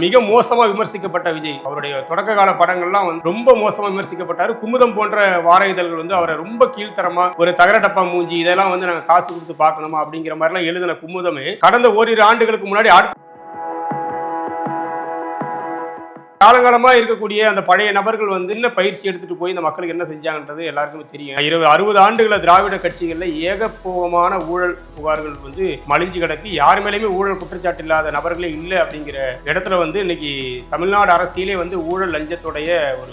மிக மோசமா விமர்சிக்கப்பட்ட விஜய். அவருடைய தொடக்க கால படங்கள்லாம் ரொம்ப மோசமா விமர்சிக்கப்பட்டாரு. குமுதம் போன்ற வார இதழ்கள் அவரை ரொம்ப கீழ்த்தரமா ஒரு தகரடப்பா மூஞ்சி இதெல்லாம் நாங்க காசு கொடுத்து பார்க்கணுமா அப்படிங்கிற மாதிரிலாம் எழுதின குமுதமே கடந்த ஓரிரு ஆண்டுகளுக்கு முன்னாடி காலங்காலமா இருக்கக்கூடிய அந்த பழைய நபர்கள் என்ன பயிற்சி எடுத்துட்டு போய் இந்த மக்களுக்கு என்ன செஞ்சாங்கன்றது எல்லாருக்குமே தெரியும். 60 ஆண்டுகள திராவிட கட்சிகள்ல ஏகபோகமான ஊழல் புகார்கள் மலிஞ்சு கிடக்கு. யார் மேலேயுமே ஊழல் குற்றச்சாட்டு இல்லாத நபர்களே இல்லை அப்படிங்கிற இடத்துல இன்னைக்கு தமிழ்நாடு அரசியலே ஊழல் லஞ்சத்துடைய ஒரு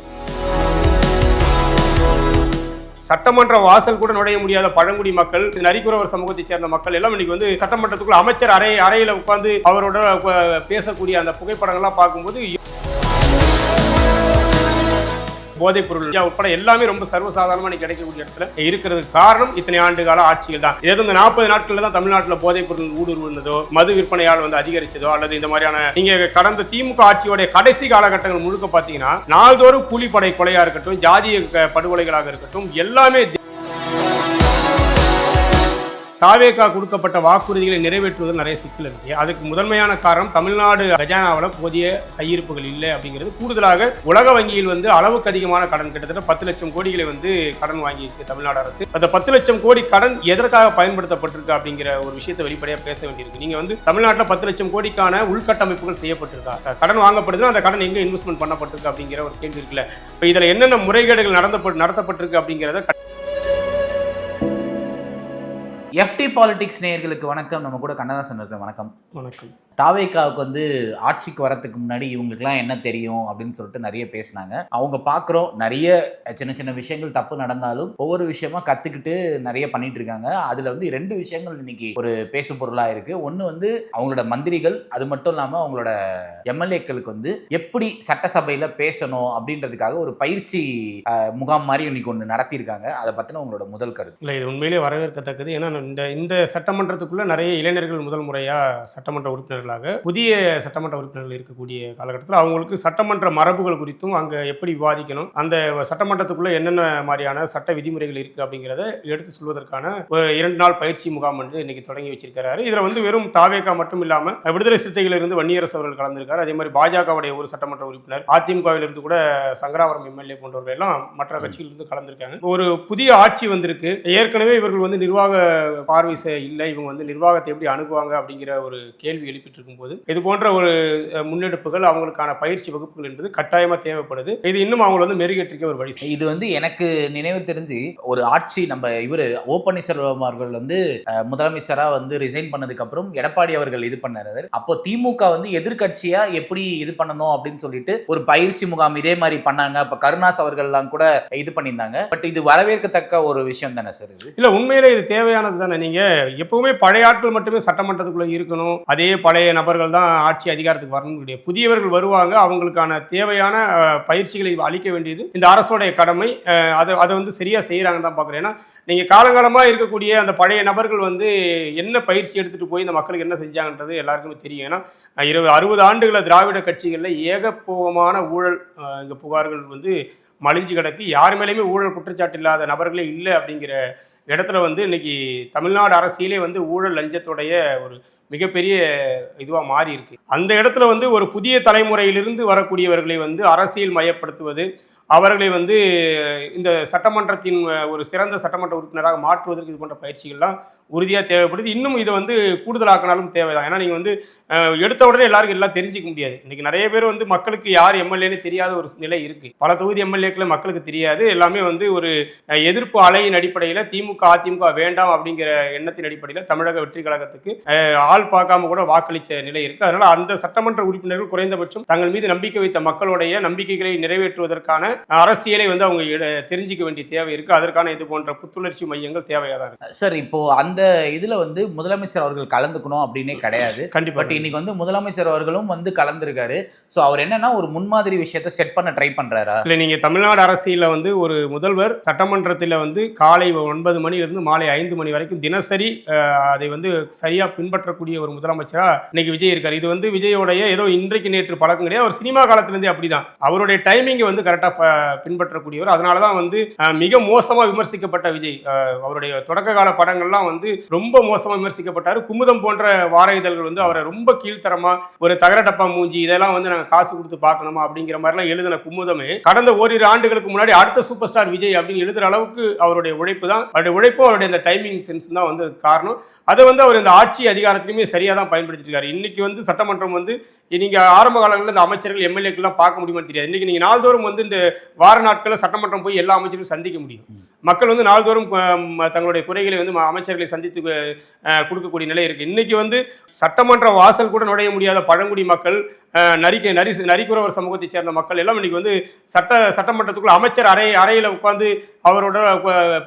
சட்டமன்ற வாசல் கூட நுழைய முடியாத பழங்குடி மக்கள், நரிக்குறவர் சமூகத்தை சேர்ந்த மக்கள் எல்லாம் இன்னைக்கு சட்டமன்றத்துக்குள்ள அமைச்சர் அறையில உட்கார்ந்து அவரோட பேசக்கூடிய அந்த புகைப்படங்கள்லாம் பார்க்கும்போது போதைப் பொருள் உட்பட எல்லாமே ரொம்ப சர்வசாதாரணமா கிடைக்கக்கூடிய இடத்துல இருக்கிறதுக்கு காரணம் இத்தனை ஆண்டு கால ஆட்சிகள் தான். ஏதோ இந்த 40 நாட்கள்ல தான் தமிழ்நாட்டில் போதைப் பொருள் ஊடுருவதோ மது விற்பனையால் அதிகரிச்சதோ அல்லது இந்த மாதிரியான நீங்க கடந்த திமுக ஆட்சியோடைய கடைசி காலகட்டங்கள் முழுக்க பாத்தீங்கன்னா நாள்தோறும் கூலிப்படை கொலையா இருக்கட்டும், ஜாதிய படுகொலைகளாக இருக்கட்டும், எல்லாமே தாவேகா கொடுக்கப்பட்ட வாக்குறுதிகளை நிறைவேற்றுவதில் நிறைய சிக்கல் இருக்கு. அதுக்கு முதன்மையான காரணம் தமிழ்நாடு கஜானாவில் போதிய கையிருப்புகள் இல்லை அப்படிங்கிறது. கூடுதலாக உலக வங்கியில் அளவுக்கு அதிகமான கடன், கிட்டத்தட்ட 10 லட்சம் கோடிகளை கடன் வாங்கியிருக்கு தமிழ்நாடு அரசு. அந்த 10 லட்சம் கோடி கடன் எதற்காக பயன்படுத்தப்பட்டிருக்கு அப்படிங்கிற ஒரு விஷயத்தை வெளிப்படையாக பேச வேண்டியிருக்கு. நீங்க தமிழ்நாட்டில் 10 லட்சம் கோடிக்கான உள்கட்டமைப்புகள் செய்யப்பட்டிருக்கா, கடன் வாங்கப்படுதுன்னா அந்த கடன் எங்க இன்வெஸ்ட்மெண்ட் பண்ணப்பட்டிருக்கு அப்படிங்கிற ஒரு கேள்வி இருக்குல்ல. இப்போ இதுல என்னென்ன முறைகேடுகள் நடத்தப்பட்டிருக்கு அப்படிங்கிறத எஃப்டி பாலிடிக்ஸ் நேயர்களுக்கு வணக்கம். நம்ம கூட கண்ணதாசன் இருக்கு. வணக்கம். வணக்கம். தாவேகாவுக்கு ஆட்சிக்கு வரத்துக்கு முன்னாடி இவங்களுக்குலாம் என்ன தெரியும் அப்படின்னு சொல்லிட்டு நிறைய பேசினாங்க. அவங்க பார்க்குறோம் நிறைய சின்ன சின்ன விஷயங்கள் தப்பு நடந்தாலும் ஒவ்வொரு விஷயமா கற்றுக்கிட்டு நிறைய பண்ணிட்டு இருக்காங்க. அதில் 2 விஷயங்கள் இன்னைக்கு ஒரு பேசு பொருளாக இருக்கு. ஒன்று அவங்களோட மந்திரிகள், அது மட்டும் இல்லாமல் அவங்களோட எம்எல்ஏக்களுக்கு எப்படி சட்டசபையில் பேசணும் அப்படின்றதுக்காக ஒரு பயிற்சி முகாம் மாதிரி இன்னைக்கு ஒன்று நடத்தியிருக்காங்க. அதை பற்றின உங்களோட முதல் கருத்து. இல்லை, இது உண்மையிலே வரவேற்கத்தக்கது. ஏன்னா இந்த சட்டமன்றத்துக்குள்ள நிறைய இளைஞர்கள் முதல் முறையா சட்டமன்ற உறுப்பினர்கள் புதிய சட்டமன்ற உறுப்பினர்கள் இருக்கக்கூடிய காலகட்டத்தில் அவங்களுக்கு சட்டமன்ற மரபுகள் குறித்தும் அங்க எப்படி விவாதிக்கணும், அந்த சட்டமன்றத்துக்குள்ள என்னென்ன மாதிரியான சட்ட விதிமுறைகள் இருக்கு அப்படிங்கிறத எடுத்து சொல்வதற்கான ஒரு 2 நாள் பயிற்சி முகாம் இன்னைக்கு தொடங்கி வச்சிருக்கிறாரு. இதுல வெறும் தாவேகா மட்டும் இல்லாம விடுதலை சிறுத்தைகள் இருந்து வன்னியரசு அவர்கள் கலந்திருக்காரு. அதே மாதிரி பாஜகவுடைய ஒரு சட்டமன்ற உறுப்பினர், அதிமுகவில் இருந்து கூட சங்கராவரம் எம்எல்ஏ போன்றவர்கள் எல்லாம் மற்ற கட்சிகள் இருந்து கலந்திருக்காங்க. ஒரு புதிய ஆட்சி வந்திருக்கு. ஏற்கனவே இவர்கள் நிர்வாக பார்வை இல்லை, இவங்க நிர்வாகத்தை எப்படி அணுகுவாங்க அப்படிங்கிற ஒரு கேள்வி எழுப்பிட்டு இருக்கும்போது இது போன்ற ஒரு முன்னெடுப்புகள், அவங்களுக்கான பயிற்சி வகுப்புகள் என்பது கட்டாயமா தேவைப்படுது. இது இன்னும் அவங்களை மெருகேற்றிக்க ஒரு வழி. இது எனக்கு நினைவு தெரிஞ்சு ஒரு ஆட்சி நம்ம இவரு ஓ பன்னீர்செல்வம் அவர்கள் முதலமைச்சரா ரிசைன் பண்ணதுக்கு அப்புறம் எடப்பாடி அவர்கள் இது பண்ணாரு. அப்போ திமுக எதிர்கட்சியா எப்படி இது பண்ணணும் அப்படின்னு சொல்லிட்டு ஒரு பயிற்சி முகாம் இதே மாதிரி பண்ணாங்க. அப்ப கருணாஸ் அவர்கள்லாம் கூட இது பண்ணியிருந்தாங்க. பட் இது வரவேற்கத்தக்க ஒரு விஷயம் தானே சார்? இது இல்ல, உண்மையிலே இது தேவையானது தானே. நீங்க எப்பவுமே பழைய ஆட்கள் மட்டுமே சட்டமன்றத்துக்குள்ள இருக்கணும், அதே பழைய நபர்கள் தான் ஆட்சி அதிகாரத்துக்கு வரணும் கிடையாது. புதியவர்கள் வருவாங்க, அவங்களுக்கான தேவையான பயிற்சிகளை அளிக்க வேண்டியது இந்த அரசோடைய கடமை. அதை சரியா செய்யறாங்கன்னு தான் பாக்குறேன். ஏன்னா நீங்க காலங்காலமா இருக்கக்கூடிய அந்த பழைய நபர்கள் என்ன பயிற்சி எடுத்துட்டு போய் இந்த மக்களுக்கு என்ன செஞ்சாங்கன்றது எல்லாருக்குமே தெரியும். ஏன்னா 60 ஆண்டுகள திராவிட கட்சிகள்ல ஏகபோகமான ஊழல் புகார்கள் மலிஞ்சு கிடக்கு. யார் மேலேயுமே ஊழல் குற்றச்சாட்டு இல்லாத நபர்களே இல்லை அப்படிங்கிற இடத்துல இன்னைக்கு தமிழ்நாடு அரசியலே ஊழல் லஞ்சத்துடைய ஒரு மிகப்பெரிய இதுவா மாறி இருக்கு. அந்த இடத்துல ஒரு புதிய தலைமுறையிலிருந்து வரக்கூடியவர்களை அரசியல் மயப்படுத்துவது, அவர்களை இந்த சட்டமன்றத்தின் ஒரு சிறந்த சட்டமன்ற உறுப்பினராக மாற்றுவதற்கு இது போன்ற பயிற்சிகள்லாம் உறுதியாக தேவைப்படுது. இன்னும் இதை கூடுதலாக்கினாலும் தேவைதான். ஏன்னா நீங்கள் எடுத்த உடனே எல்லாருக்கும் எல்லாம் தெரிஞ்சிக்க முடியாது. இன்னைக்கு நிறைய பேர் மக்களுக்கு யார் எம்எல்ஏன்னு தெரியாத ஒரு நிலை இருக்கு. பல தொகுதி எம்எல்ஏக்களை மக்களுக்கு தெரியாது. எல்லாமே ஒரு எதிர்ப்பு அலையின் அடிப்படையில் திமுக அதிமுக வேண்டாம் அப்படிங்கிற எண்ணத்தின் அடிப்படையில் தமிழக வெற்றி கழகத்துக்கு ஆள் பார்க்காம கூட வாக்களித்த நிலை இருக்கு. அதனால அந்த சட்டமன்ற உறுப்பினர்கள் குறைந்தபட்சம் தங்கள் மீது நம்பிக்கை வைத்த மக்களுடைய நம்பிக்கைகளை நிறைவேற்றுவதற்கான அரசியலை அவங்க தெரிஞ்சிக்க வேண்டிய தேவை இருக்கு. அதற்கான இது போன்ற புத்துணர்ச்சி மையங்கள் தேவையாக தான் இருக்கு. சார், இப்போ அந்த இதுல முதலமைச்சர் அவர்கள் கலந்துக்கணும் அப்படின்னே கிடையாது. கண்டிப்பா. பட் இன்னைக்கு முதலமைச்சர் அவர்களும் கலந்துருக்காரு. சோ அவர் என்னன்னா ஒரு முன்மாதிரி விஷயத்தை செட் பண்ண ட்ரை பண்றாரா? இல்ல, நீங்க தமிழ்நாடு அரசியல ஒரு முதல்வர் சட்டமன்றத்தில் காலை 9 மணிலிருந்து மாலை 5 மணி வரைக்கும் தினசரி அதை சரியா பின்பற்றக்கூடிய ஒரு முதலமைச்சரா இன்னைக்கு விஜய் இருக்காரு. இது விஜயோடைய ஏதோ இன்றைக்கு நேற்று பழக்கம் கிடையாது. ஒரு சினிமா காலத்திலிருந்தே அப்படிதான். அவருடைய டைமிங் கரெக்டா பின்பற்றக்கூடியவர். அதனால தான் வந்து மிக மோசமா விமர்சிக்கப்பட்ட விஜய். அவருடைய தொடக்க கால படங்கள்லாம் வந்து ரொம்ப மோசமா விமர்சிக்கப்பட்டாரு. குமுதம் போன்ற வார இதழ்கள் வந்து அவரை ரொம்ப கீழ்த்தரமா, ஒரு தகர டப்பா மூஞ்சி, இதெல்லாம் வந்து நாங்கள் காசு கொடுத்து பார்க்கணுமா அப்படிங்கிற மாதிரிலாம் எழுதின குமுதமே கடந்த ஓரிரு ஆண்டுகளுக்கு முன்னாடி அடுத்த சூப்பர் ஸ்டார் விஜய் அப்படின்னு எழுதுற அளவுக்கு அவருடைய உழைப்பு தான், அவருடைய உழைப்பும் அவருடைய இந்த டைமிங் சென்ஸ் தான் வந்து காரணம். அதை வந்து அவர் இந்த ஆட்சி அதிகாரத்திலுமே சரியா தான் பயன்படுத்திருக்காரு. இன்னைக்கு வந்து சட்டமன்றம் வந்து நீங்க ஆரம்ப காலங்களில் இந்த அமைச்சர்கள் எம்எல்ஏக்கெல்லாம் பார்க்க முடியுமான்னு தெரியாது. இன்னைக்கு நீங்க நாள்தோறும் வந்து இந்த வார நாட்களில் சட்டமன்றம் போய் எல்லா அமைச்சர்களும் சந்திக்க முடியும். மக்கள் வந்து நாள்தோறும் தங்களுடைய குறைகளை வந்து அமைச்சர்களை சந்தித்து கொடுக்கக்கூடிய நிலை இருக்கு. இன்னைக்கு வந்து சட்டமன்ற வாசல் கூட நுழைய முடியாத பழங்குடி மக்கள், நரிக்குறவர் சமூகத்தை சேர்ந்த மக்கள் எல்லாம் இன்னைக்கு வந்து சட்டமன்றத்துக்குள்ள அமைச்சர் அறையில உட்கார்ந்து அவரோட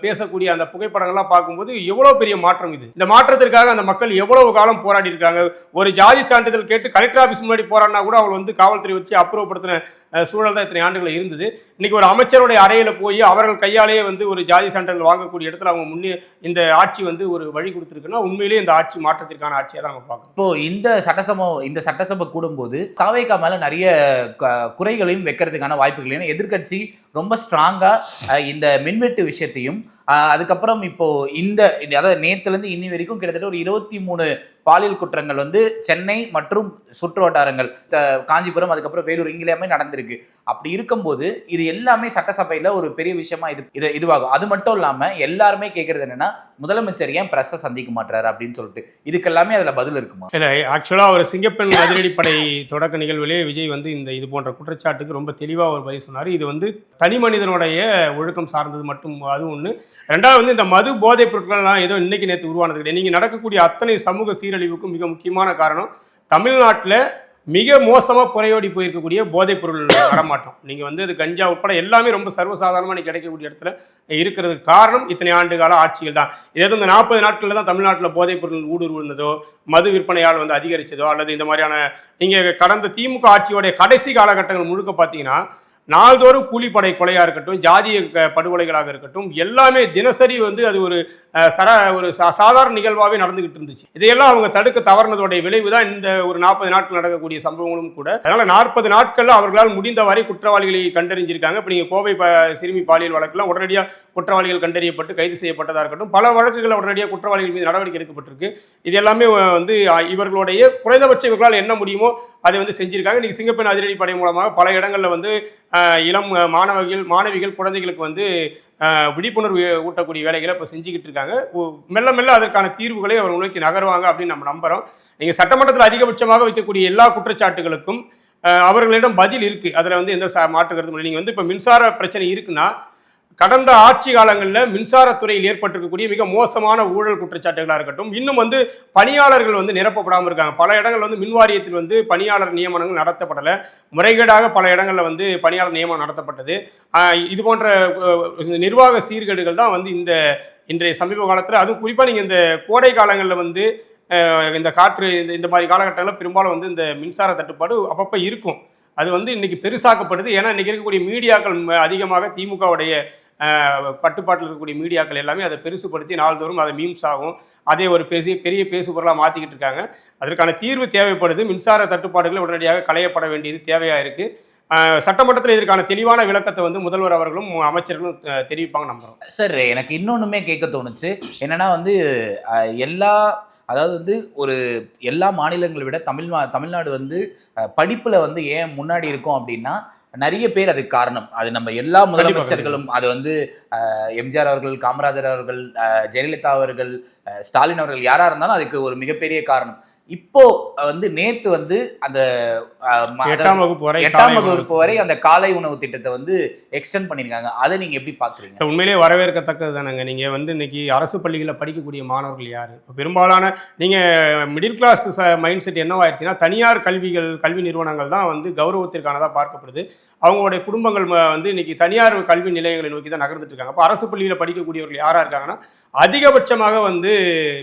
பேசக்கூடிய அந்த புகைப்படங்கள்லாம் பார்க்கும்போது எவ்வளவு பெரிய மாற்றம் இது. இந்த மாற்றத்திற்காக அந்த மக்கள் எவ்வளவு காலம் போராடி இருக்காங்க. ஒரு ஜாதி சான்றிதழ் கேட்டு கலெக்டர் ஆபீஸ் முன்னாடி போராடினா கூட அவங்க வந்து காவல்துறை வச்சு அப்புறப்படுத்தின சூழல் தான் இத்தனை ஆண்டுகள் இருந்தது. இன்னைக்கு ஒரு அமைச்சருடைய அறையில போய் அவர்கள் கையாலேயே வந்து ஒரு ஜாதி சான்றிதழ் வாங்கக்கூடிய இடத்துல அவங்க முன்னே இந்த ஆட்சி வந்து ஒரு வழி கொடுத்துருக்குன்னா உண்மையிலேயே இந்த ஆட்சி மாற்றத்திற்கான ஆட்சியை தான் நம்ம பார்க்கணும். இப்போ இந்த சட்டசபை கூடும்போது தாவேகா மேல நிறைய குறைகளையும் வைக்கிறதுக்கான வாய்ப்புகள், எதிர்கட்சி ரொம்ப ஸ்ட்ராங்கா இந்த மின்வெட்டு விஷயத்தையும் அதுக்கப்புறம் இப்போ அதாவது நேத்துல இருந்து இன்னி வரைக்கும் கிட்டத்தட்ட ஒரு 23 பாலியல் குற்றங்கள் வந்து சென்னை மற்றும் சுற்று வட்டாரங்கள், காஞ்சிபுரம், அதுக்கப்புறம் வேலூர் இங்கேயுமே நடந்திருக்கு. அப்படி இருக்கும்போது இது எல்லாமே சட்டசபையில ஒரு பெரிய விஷயமா இதுவாகும். அது மட்டும் இல்லாம எல்லாருமே கேட்கறது என்னன்னா, முதலமைச்சர் ஏன் பிரஸ்ஸை சந்திக்க மாட்டாரு அப்படின்னு சொல்லிட்டு, இதுக்கெல்லாமே அதுல பதில் இருக்குமா? இல்ல, ஆக்சுவலா ஒரு சிங்கப்பெண் அதிரடிப்படை தொடக்க நிகழ்விலே விஜய் வந்து இது போன்ற குற்றச்சாட்டுக்கு ரொம்ப தெளிவா ஒரு பதில் சொன்னார். இது வந்து தனி மனிதனுடைய ஒழுக்கம் சார்ந்தது மட்டும், அது ஒண்ணு. ரெண்டாவது வந்து இந்த மது போதைப் பொருட்கள்லாம் ஏதோ இன்னைக்கு நேற்று உருவானது கிடையாது. நீங்க நடக்கக்கூடிய அத்தனை சமூக சீரழிவுக்கும் மிக முக்கியமான காரணம் தமிழ்நாட்டில் மிக மோசமாக புறையோடி போயிருக்கக்கூடிய போதைப் பொருள் நடமாட்டம். நீங்கள் வந்து அது கஞ்சா உட்பட எல்லாமே ரொம்ப சர்வசாதாரணமாக கிடைக்கக்கூடிய இடத்துல இருக்கிறதுக்கு காரணம் இத்தனை ஆண்டு கால ஆட்சிகள் தான். இதே இந்த 40 நாட்களில் தான் தமிழ்நாட்டில் போதைப் பொருள் ஊடுருவதோ, மது விற்பனையால் வந்து அதிகரித்ததோ, அல்லது இந்த மாதிரியான நீங்கள் கடந்த திமுக ஆட்சியோடைய கடைசி காலகட்டங்கள் முழுக்க பார்த்தீங்கன்னா நாள்தோறும் கூலிப்படை கொலையாக இருக்கட்டும், ஜாதிய படுகொலைகளாக இருக்கட்டும், எல்லாமே தினசரி வந்து அது ஒரு சாதாரண நிகழ்வாகவே நடந்துகிட்டு இருந்துச்சு. இதையெல்லாம் அவங்க தடுக்க தவறினதோடைய விளைவு தான் இந்த ஒரு 40 நாட்கள் நடக்கக்கூடிய சம்பவங்களும் கூட. அதனால 40 நாட்கள்ல அவர்களால் முடிந்த வரை குற்றவாளிகளை கண்டறிஞ்சிருக்காங்க. இப்போ நீங்க கோவை சிறுமி பாலியல் வழக்கெல்லாம் உடனடியாக குற்றவாளிகள் கண்டறியப்பட்டு கைது செய்யப்பட்டதாக இருக்கட்டும், பல வழக்குகள் உடனடியாக குற்றவாளிகள் மீது நடவடிக்கை எடுக்கப்பட்டிருக்கு. இது எல்லாமே வந்து இவர்களுடைய குறைந்தபட்ச இவர்களால் என்ன முடியுமோ அதை வந்து செஞ்சிருக்காங்க. இன்னைக்கு சிங்கப்பெண் அதிரடிப்படை மூலமாக பல இடங்களில் வந்து இளம் மாணவிகள் குழந்தைகளுக்கு வந்து விழிப்புணர்வு ஊட்டக்கூடிய வேலைகளை இப்போ செஞ்சுக்கிட்டு இருக்காங்க. மெல்ல மெல்ல அதற்கான தீர்வுகளை அவர் நோக்கி நகருவாங்க அப்படின்னு நம்ம நம்புறோம். நீங்கள் சட்டமன்றத்தில் அதிகபட்சமாக வைக்கக்கூடிய எல்லா குற்றச்சாட்டுகளுக்கும் அவர்களிடம் பதில் இருக்கு. அதில் வந்து எந்த மாற்று கருத்தும் இல்லை. நீங்கள் வந்து இப்போ மின்சார பிரச்சனை இருக்குன்னா, கடந்த ஆட்சி காலங்களில் மின்சாரத்துறையில் ஏற்பட்டிருக்கக்கூடிய மிக மோசமான ஊழல் குற்றச்சாட்டுகளாக இருக்கட்டும், இன்னும் வந்து பணியாளர்கள் வந்து நிரப்பப்படாமல் இருக்காங்க. பல இடங்கள் வந்து மின் வாரியத்தில் வந்து பணியாளர் நியமனங்கள் நடத்தப்படலை, முறைகேடாக பல இடங்களில் வந்து பணியாளர் நியமனம் நடத்தப்பட்டது. இது போன்ற நிர்வாக சீர்கேடுகள் தான் வந்து இன்றைய சமீப காலத்தில், அதுவும் குறிப்பாக நீங்கள் இந்த கோடை காலங்களில் வந்து இந்த காற்று இந்த மாதிரி காலகட்டங்களில் பெரும்பாலும் வந்து இந்த மின்சார தட்டுப்பாடு அப்பப்போ இருக்கும். அது வந்து இன்னைக்கு பெருசாக்கப்படுது. ஏன்னா இன்னைக்கு இருக்கக்கூடிய மீடியாக்கள் அதிகமாக திமுகவுடைய கட்டுப்பாட்டில் இருக்கக்கூடிய மீடியாக்கள் எல்லாமே அதை பெருசுப்படுத்தி நாள்தோறும் அதை மீம்ஸ் ஆகும், அதே ஒரு பெரிய பேசுபொருளாக மாற்றிக்கிட்டு இருக்காங்க. அதற்கான தீர்வு தேவைப்படுது. மின்சார தட்டுப்பாடுகளை உடனடியாக களையப்பட வேண்டியது தேவையாக இருக்குது. சட்டமன்றத்தில் இதற்கான தெளிவான விளக்கத்தை வந்து முதல்வர் அவர்களும் அமைச்சர்களும் தெரிவிப்பாங்க நம்புகிறோம். சார், எனக்கு இன்னொன்றுமே கேட்க தோணுச்சு. என்னன்னா வந்து அதாவது வந்து எல்லா மாநிலங்களை விட தமிழ்நாடு வந்து படிப்பில் வந்து ஏன் முன்னாடி இருக்கும் அப்படின்னா, நிறைய பேர் அதுக்கு காரணம். அது நம்ம எல்லா முதலமைச்சர்களும், அது வந்து எம்ஜிஆர் அவர்கள், காமராஜர் அவர்கள், ஜெயலலிதா அவர்கள், ஸ்டாலின் அவர்கள், யாரா இருந்தாலும் அதுக்கு ஒரு மிகப்பெரிய காரணம். இப்போ வந்து நேத்து வந்து அந்த 8ஆம் வகுப்பு வரை அந்த காலை உணவு திட்டத்தை வந்து எக்ஸ்டெண்ட் பண்ணிருக்காங்க. அதை நீங்க எப்படி பாக்குறீங்க? உண்மையிலேயே வரவேற்கத்தக்கது தானங்க. நீங்க வந்து இன்னைக்கு அரசு பள்ளிகளில் படிக்கக்கூடிய மாணவர்கள் யாரு? பெரும்பாலான நீங்க மிடில் கிளாஸ் மைண்ட் செட் என்னவாயிருச்சுன்னா, தனியார் கல்வி நிறுவனங்கள் தான் வந்து கௌரவத்திற்கானதாக பார்க்கப்படுது. அவங்களுடைய குடும்பங்கள் வந்து இன்னைக்கு தனியார் கல்வி நிலையங்களை நோக்கி தான் நகர்ந்துட்டு இருக்காங்க. அப்போ அரசு பள்ளியில் படிக்கக்கூடியவர்கள் யாரா இருக்காங்கன்னா, அதிகபட்சமாக வந்து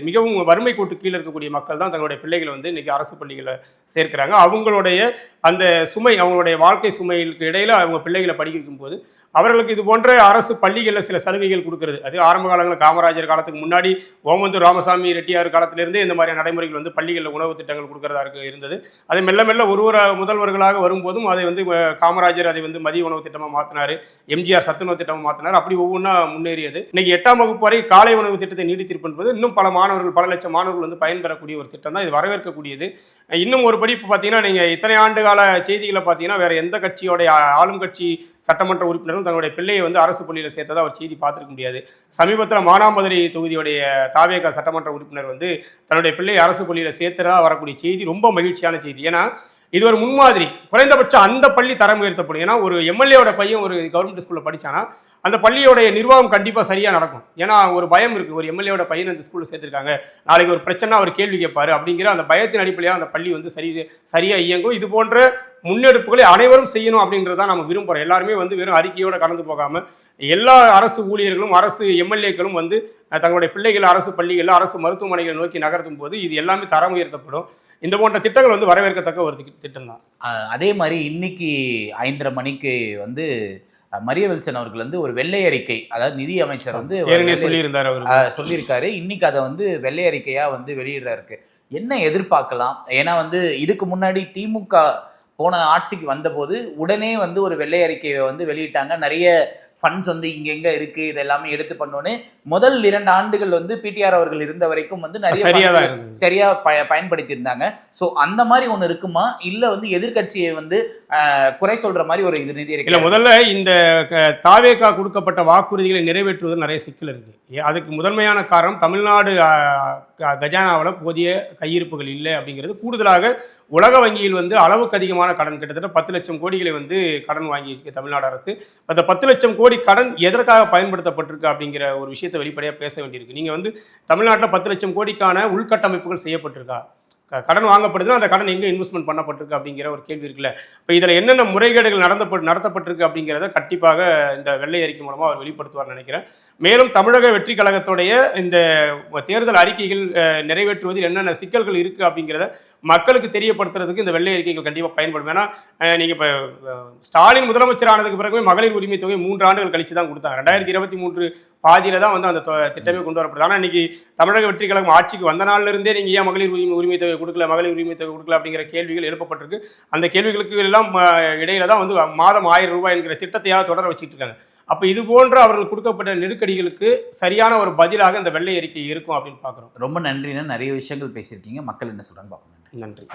மிகவும் வறுமை கோட்டு கீழே இருக்கக்கூடிய மக்கள் தான் தங்களுடைய பிள்ளைகள் பிள்ளைகள் வந்து இன்னைக்கு அரசு பள்ளிகளை சேர்க்கிறாங்க. அவங்களுடைய அந்த சுமை, அவங்களுடைய வாழ்க்கை சுமைகளுக்கு இடையில அவங்க பிள்ளைகளை படிக்க வைக்கும்போது அவர்களுக்கு இது போன்ற அரசு பள்ளிகளில் சில சலுகைகள் கொடுக்கிறது. அது ஆரம்ப காலங்களில் காமராஜர் காலத்துக்கு முன்னாடி ஓமந்தூர் ராமசாமி ரெட்டியார் காலத்திலிருந்தே இந்த மாதிரியான நடைமுறைகள் வந்து பள்ளிகளில் உணவு திட்டங்கள் கொடுக்கறதா இருந்தது. அது மெல்ல மெல்ல ஒரு முதல்வர்களாக வரும்போதும் அதை வந்து காமராஜர் அதை வந்து மதிய உணவு திட்டமாக மாற்றினார், எம்ஜிஆர் சத்துணவு திட்டமாக மாற்றினார். அப்படி ஒவ்வொன்றா முன்னேறியது. இன்னைக்கு 8ஆம் வகுப்பு வரை காலை உணவு திட்டத்தை நீடித்திருப்பது இன்னும் பல லட்சம் மாணவர்கள் வந்து பயன்பெறக்கூடிய ஒரு திட்டம் தான். இது வரவேற்கக்கூடியது. இன்னும் ஒரு படி இப்போ பார்த்தீங்கன்னா, நீங்கள் இத்தனை ஆண்டு கால செய்திகளை பார்த்தீங்கன்னா வேற எந்த கட்சியோடைய ஆளும் கட்சி சட்டமன்ற உறுப்பினரும் தன்னுடைய பிள்ளையை வந்து அரசு பள்ளியில் சேர்த்ததா ஒரு செய்தி பார்த்துருக்க முடியாது. சமீபத்தில் மானாமதுரை தொகுதியுடைய தாவேகா சட்டமன்ற உறுப்பினர் வந்து தன்னுடைய பிள்ளையை அரசு பள்ளியில் சேர்த்ததா வரக்கூடிய செய்தி ரொம்ப மகிழ்ச்சியான செய்தி. ஏன்னா இது ஒரு முன்மாதிரி. குறைந்தபட்சம் அந்த பள்ளி தரம் உயர்த்தப்படும். ஏன்னா ஒரு எம்எல்ஏவோட பையன் ஒரு கவர்மெண்ட் ஸ்கூலில் படித்தானா அந்த பள்ளியோடைய நிர்வாகம் கண்டிப்பாக சரியாக நடக்கும். ஏன்னா ஒரு பயம் இருக்குது, ஒரு எம்எல்ஏவோட பையன் அந்த ஸ்கூலில் சேர்த்துருக்காங்க, நாளைக்கு ஒரு பிரச்சனை அவர் கேள்வி கேட்பாரு அப்படிங்கிற அந்த பயத்தின் அடிப்படையாக அந்த பள்ளி வந்து சரியாக இயங்கும். இது போன்ற முன்னெடுப்புகளை அனைவரும் செய்யணும் அப்படின்றதான் நம்ம விரும்புகிறோம். எல்லாருமே வந்து வெறும் அறிக்கையோடு கடந்து போகாமல் எல்லா அரசு ஊழியர்களும் அரசு எம்எல்ஏக்களும் வந்து தங்களுடைய பிள்ளைகள் அரசு பள்ளிகளில் அரசு மருத்துவமனைகளை நோக்கி நகர்த்தும் போது இது எல்லாமே தரம் உயர்த்தப்படும். இந்த போன்ற திட்டங்கள் வந்து வரவேற்கத்தக்க ஒரு திட்டம் தான். அதே மாதிரி இன்னைக்கு 5:30 மணிக்கு வந்து மரிய வில்சன் அவர்கள் வந்து ஒரு வெள்ளை அறிக்கை, அதாவது நிதி அமைச்சர் வந்து சொல்லியிருக்காரு. இன்னைக்கு அதை வந்து வெள்ளை அறிக்கையா வந்து வெளியிடுறாருக்கு. என்ன எதிர்பார்க்கலாம்? ஏன்னா வந்து இதுக்கு முன்னாடி திமுக போன ஆட்சிக்கு வந்தபோது உடனே வந்து ஒரு வெள்ளை அறிக்கையை வந்து வெளியிட்டாங்க. நிறைய ஃபண்ட்ஸ் வந்து இங்க இருக்கு, இது எல்லாமே எடுத்து பண்ணோன்னு முதல் 2 ஆண்டுகள் வந்து பிடிஆர் அவர்கள் இருந்த வரைக்கும் வந்து நிறைய சரியா பயன்படுத்தி இருந்தாங்க. ஸோ அந்த மாதிரி ஒன்று இருக்குமா, இல்ல வந்து எதிர்கட்சியை வந்து குறை சொல்ற மாதிரி ஒரு இது நிதி இருக்கு? முதல்ல இந்த தாவேகா கொடுக்கப்பட்ட வாக்குறுதிகளை நிறைவேற்றுவதில் நிறைய சிக்கல் இருக்கு. அதுக்கு முதன்மையான காரணம் தமிழ்நாடு கஜானாவில் போதிய கையிருப்புகள் இல்லை அப்படிங்கிறது. கூடுதலாக உலக வங்கியில் வந்து அளவுக்கு அதிகமான கடன், கிட்டத்தட்ட 10 லட்சம் கோடிகளை வந்து கடன் வாங்கி தமிழ்நாடு அரசு. அந்த 10 லட்சம் கோடி கடன் எதற்காக பயன்படுத்தப்பட்டிருக்கு அப்படிங்கிற ஒரு விஷயத்தை வெளிப்படையாக பேச வேண்டியிருக்கு. நீங்கள் வந்து தமிழ்நாட்டில் 10 லட்சம் கோடிக்கான உள்கட்டமைப்புகள் செய்யப்பட்டிருக்கா? கடன் வாங்கப்படுதுன்னா அந்த கடன் எங்கே இன்வெஸ்ட்மெண்ட் பண்ணப்பட்டிருக்கு அப்படிங்கிற ஒரு கேள்வி இருக்குல்ல. இப்போ இதில் என்னென்ன முறைகேடுகள் நடத்தப்பட்டிருக்கு அப்படிங்கிறத கண்டிப்பாக இந்த வெள்ளை அறிக்கை மூலமாக அவர் வெளிப்படுத்துவார் நினைக்கிறேன். மேலும் தமிழக வெற்றி கழகத்துடைய இந்த தேர்தல் அறிக்கைகள் நிறைவேற்றுவதில் என்னென்ன சிக்கல்கள் இருக்குது அப்படிங்கிறத மக்களுக்கு தெரியப்படுத்துறதுக்கு இந்த வெள்ளை அறிக்கைகள் கண்டிப்பாக பயன்படும். ஏன்னா நீங்கள் இப்போ ஸ்டாலின் முதலமைச்சர் ஆனதுக்கு பிறகு மகளிர் உரிமை தொகை 3 ஆண்டுகள் கழிச்சு தான் கொடுத்தாங்க. 2023 பாதியில் தான் வந்து அந்த திட்டமே கொண்டு வரப்படுது. ஆனால் இன்னைக்கு தமிழக வெற்றி கழகம் ஆட்சிக்கு வந்த நாள்ல இருந்தே நீங்கள் ஏன் மகளிர் உரிமை தொகை கொடுக்கல, மகளிர் உரிமை தொகை கொடுக்கல அப்படிங்கிற கேள்விகள் எழுப்பப்பட்டிருக்கு. அந்த கேள்விகளுக்கு எல்லாம் இடையில தான் வந்து மாதம் 1000 ரூபாய் என்கிற திட்டத்தையாக தொடர வச்சுட்டு இருக்காங்க. அப்போ இது போன்ற அவர்கள் கொடுக்கப்பட்ட நெருக்கடிகளுக்கு சரியான ஒரு பதிலாக இந்த வெள்ளை அறிக்கை இருக்கும் அப்படின்னு பார்க்குறோம். ரொம்ப நன்றின்னு நிறைய விஷயங்கள் பேசியிருக்கீங்க. மக்கள் என்ன சொல்றாங்க பார்ப்போம். நன்றி.